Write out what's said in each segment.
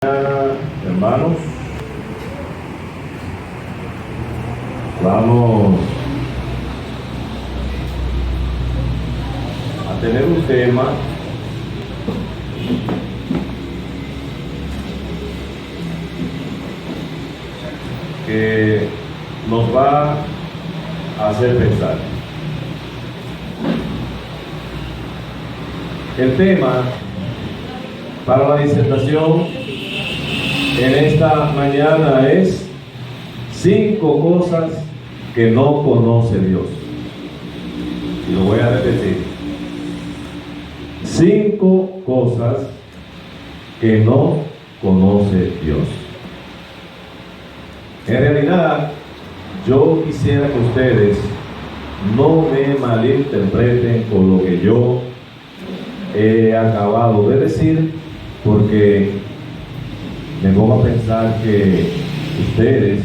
Hermanos, vamos a tener un tema que nos va a hacer pensar. El tema para la disertación en esta mañana es 5 cosas que no conoce Dios. Y lo voy a repetir. 5 cosas que no conoce Dios. En realidad, yo quisiera que ustedes no me malinterpreten con lo que yo he acabado de decir, porque me pongo a pensar que ustedes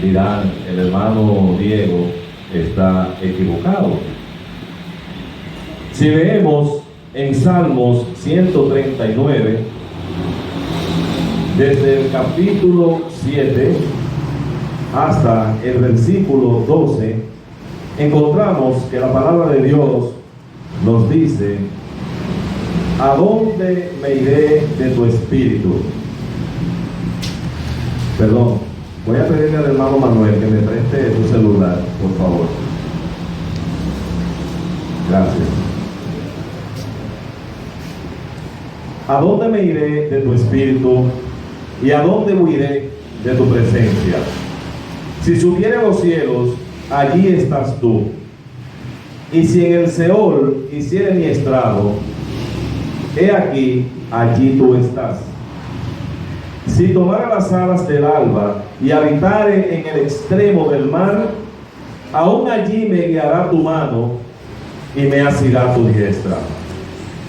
dirán: el hermano Diego está equivocado. Si leemos en Salmos 139, desde el capítulo 7 hasta el versículo 12, encontramos que la palabra de Dios nos dice: ¿a dónde me iré de tu espíritu? Perdón, voy a pedirle al hermano Manuel que me preste su celular, por favor. Gracias. ¿A dónde me iré de tu espíritu? ¿Y a dónde huiré de tu presencia? Si subiere a los cielos, allí estás tú. Y si en el Seol hiciere mi estrado, he aquí, allí tú estás. Si tomara las alas del alba y habitare en el extremo del mar, aún allí me guiará tu mano y me asirá tu diestra.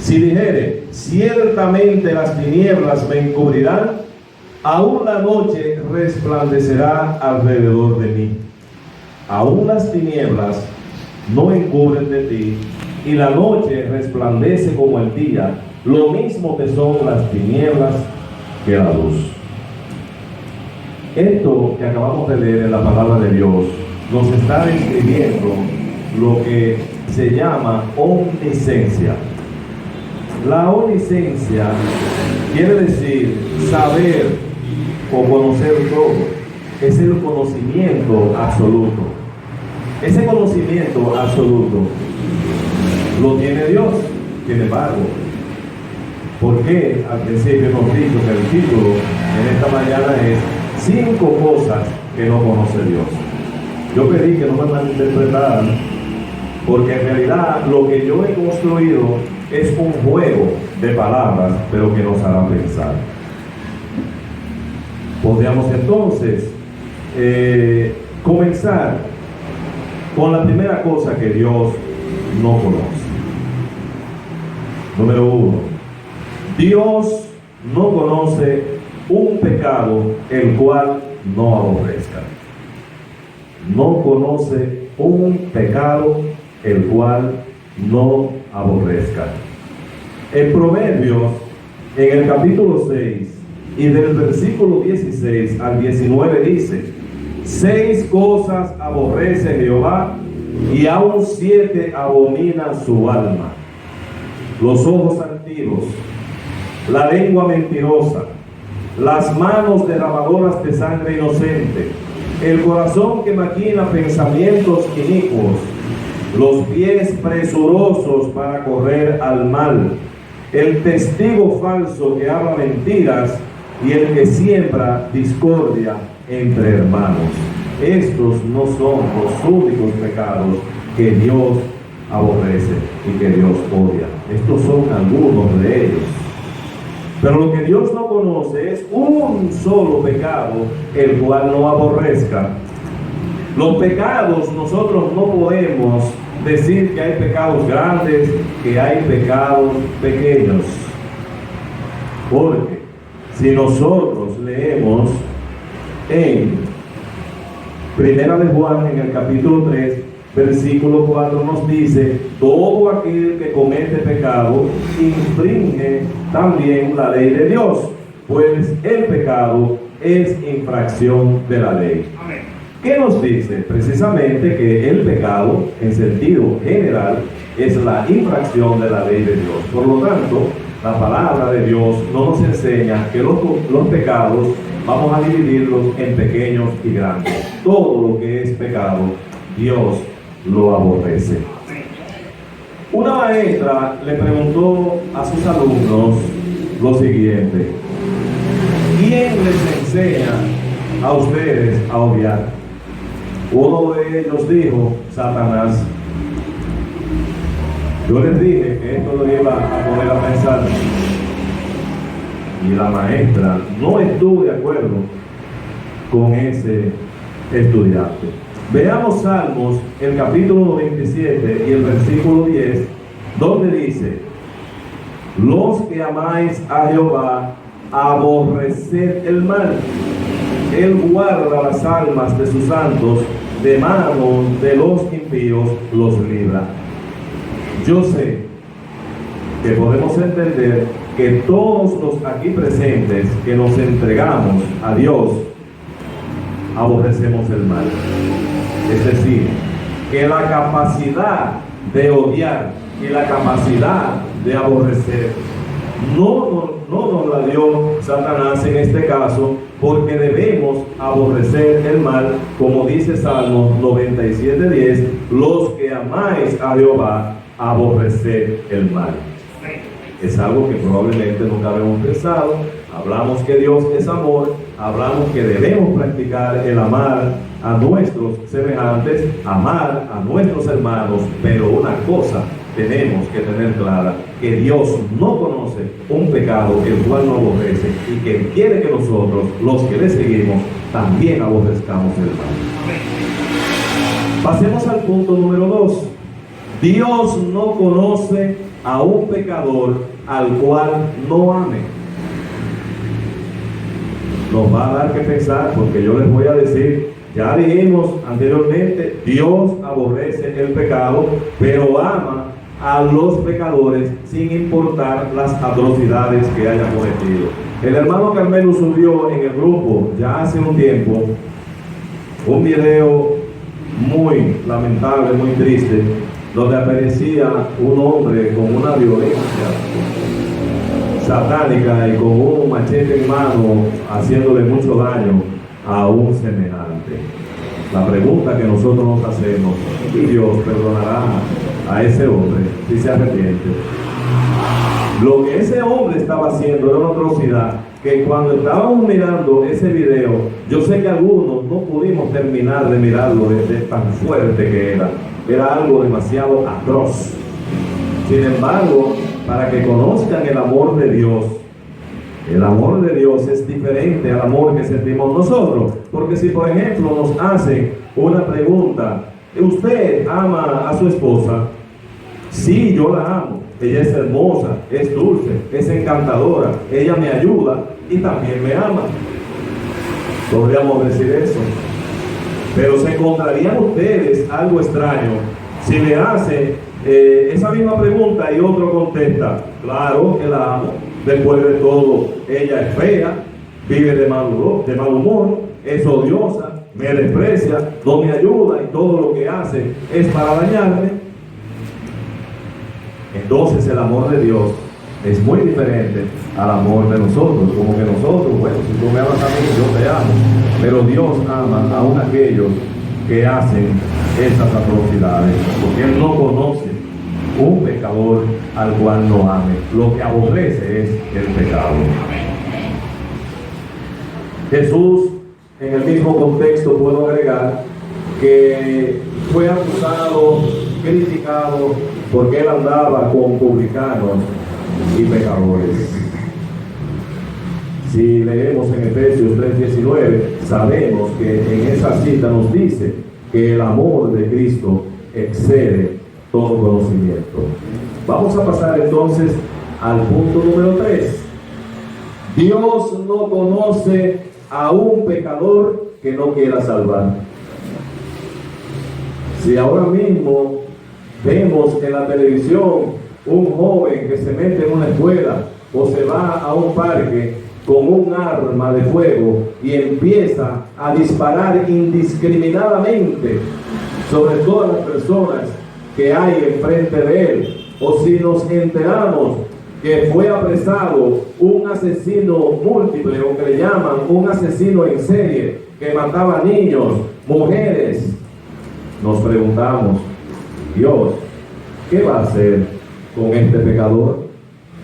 Si dijere: ciertamente las tinieblas me encubrirán, aún la noche resplandecerá alrededor de mí. Aún las tinieblas no encubren de ti, y la noche resplandece como el día. Lo mismo te son las tinieblas que la luz. Esto que acabamos de leer en la palabra de Dios nos está describiendo lo que se llama omnisciencia. La omnisciencia quiere decir saber o conocer todo. Es el conocimiento absoluto. Ese conocimiento absoluto lo tiene Dios. Sin embargo, ¿por qué al principio hemos dicho que el título en esta mañana es 5 cosas que no conoce Dios? Yo pedí que no me malinterpretaran, porque en realidad lo que yo he construido es un juego de palabras, pero que nos hará pensar. Podríamos entonces comenzar con la primera cosa que Dios no conoce. Número 1. Dios no conoce un pecado el cual no aborrezca. No conoce un pecado el cual no aborrezca. En Proverbios, en el capítulo 6 y del versículo 16 al 19 dice: 6 cosas aborrece Jehová, y aún 7 abomina su alma: los ojos altivos, la lengua mentirosa, las manos derramadoras de sangre inocente, el corazón que maquina pensamientos inicuos, los pies presurosos para correr al mal, el testigo falso que habla mentiras, y el que siembra discordia entre hermanos. Estos no son los únicos pecados que Dios aborrece y que Dios odia. Estos son algunos de ellos. Pero lo que Dios no conoce es un solo pecado el cual no aborrezca. Los pecados, nosotros no podemos decir que hay pecados grandes, que hay pecados pequeños. Porque si nosotros leemos en Primera de Juan, en el capítulo 3, versículo 4, nos dice: todo aquel que comete pecado infringe también la ley de Dios, pues el pecado es infracción de la ley. ¿Qué nos dice? Precisamente que el pecado, en sentido general, es la infracción de la ley de Dios. Por lo tanto, la palabra de Dios no nos enseña que los pecados vamos a dividirlos en pequeños y grandes. Todo lo que es pecado, Dios lo aborrece. Una maestra le preguntó a sus alumnos lo siguiente: ¿quién les enseña a ustedes a odiar? Uno de ellos dijo: Satanás. Yo les dije que esto lo iba a poner a pensar, y la maestra no estuvo de acuerdo con ese estudiante. Veamos Salmos, el capítulo 27 y el versículo 10, donde dice: los que amáis a Jehová, aborreced el mal. Él guarda las almas de sus santos, de manos de los impíos los libra. Yo sé que podemos entender que todos los aquí presentes que nos entregamos a Dios, aborrecemos el mal. Es decir, que la capacidad de odiar y la capacidad de aborrecer no nos la dio Satanás en este caso, porque debemos aborrecer el mal, como dice Salmo 97:10, los que amáis a Jehová, aborrecer el mal. Es algo que probablemente nunca habíamos pensado. Hablamos que Dios es amor, hablamos que debemos practicar el amar a nuestros semejantes, amar a nuestros hermanos, pero una cosa tenemos que tener clara: que Dios no conoce un pecado el cual no aborrece, y que quiere que nosotros, los que le seguimos, también aborrezcamos el mal. Pasemos al punto número 2. Dios no conoce a un pecador al cual no ame. Nos va a dar que pensar, porque yo les voy a decir, ya dijimos anteriormente, Dios aborrece el pecado, pero ama a los pecadores sin importar las atrocidades que hayan cometido. El hermano Carmelo subió en el grupo ya hace un tiempo un video muy lamentable, muy triste, donde aparecía un hombre con una violencia satánica y con un machete en mano haciéndole mucho daño a un semejante. La pregunta que nosotros nos hacemos: ¿y Dios perdonará a ese hombre si se arrepiente? Lo que ese hombre estaba haciendo era una atrocidad que cuando estábamos mirando ese video, yo sé que algunos no pudimos terminar de mirarlo de tan fuerte que era algo demasiado atroz. Sin embargo, para que conozcan el amor de Dios es diferente al amor que sentimos nosotros. Porque si por ejemplo nos hacen una pregunta: ¿usted ama a su esposa? Sí, yo la amo. Ella es hermosa, es dulce, es encantadora, ella me ayuda y también me ama. Podríamos decir eso. Pero se encontrarían ustedes algo extraño si le hacen esa misma pregunta y otro contesta: claro que la amo. Después de todo, ella es fea, vive de mal humor, es odiosa, me desprecia, no me ayuda y todo lo que hace es para dañarme. Entonces el amor de Dios es muy diferente al amor de nosotros. Como que nosotros, bueno, si tú me amas a mí, yo te amo. Pero Dios ama aún aquellos que hacen esas atrocidades, porque Él no conoce un pecador al cual no ame. Lo que aborrece es el pecado. Jesús, en el mismo contexto puedo agregar que fue acusado, criticado, porque Él andaba con publicanos y pecadores. Si leemos en Efesios 3:19, sabemos que en esa cita nos dice que el amor de Cristo excede todo conocimiento. Vamos a pasar entonces al punto número 3. Dios no conoce a un pecador que no quiera salvar. Si ahora mismo vemos en la televisión un joven que se mete en una escuela o se va a un parque con un arma de fuego y empieza a disparar indiscriminadamente sobre todas las personas que hay enfrente de él, o si nos enteramos que fue apresado un asesino múltiple, o que le llaman un asesino en serie, que mataba niños, mujeres, nos preguntamos, Dios, ¿qué va a hacer con este pecador?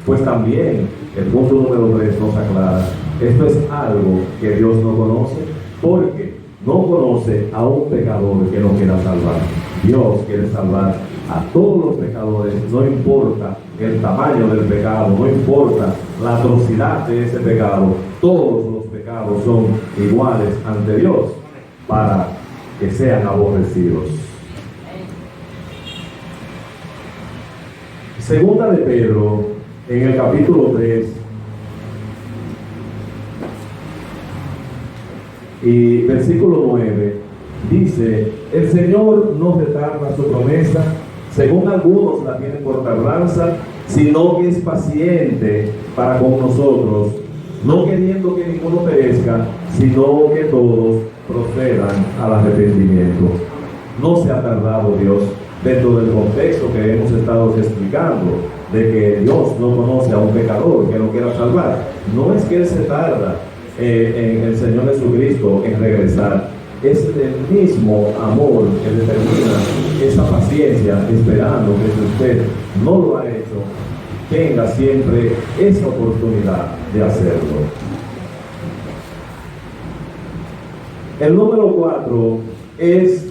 Pues también el punto número 3 nos aclara, esto es algo que Dios no conoce, porque no conoce a un pecador que no quiera salvar. Dios quiere salvar a todos los pecadores, no importa el tamaño del pecado, no importa la atrocidad de ese pecado, todos los pecados son iguales ante Dios para que sean aborrecidos. Segunda de Pedro, en el capítulo 3 y versículo 9, dice: el Señor no retarda su promesa, según algunos la tienen por tardanza, sino que es paciente para con nosotros, no queriendo que ninguno perezca, sino que todos procedan al arrepentimiento. No se ha tardado Dios, dentro del contexto que hemos estado explicando, de que Dios no conoce a un pecador que lo quiera salvar. No es que Él se tarda en el Señor Jesucristo en regresar, es el mismo amor que determina esa paciencia, esperando que si usted no lo ha hecho, tenga siempre esa oportunidad de hacerlo. El número 4 es: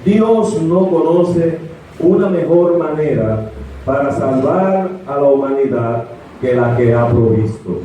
Dios no conoce una mejor manera para salvar a la humanidad que la que ha provisto.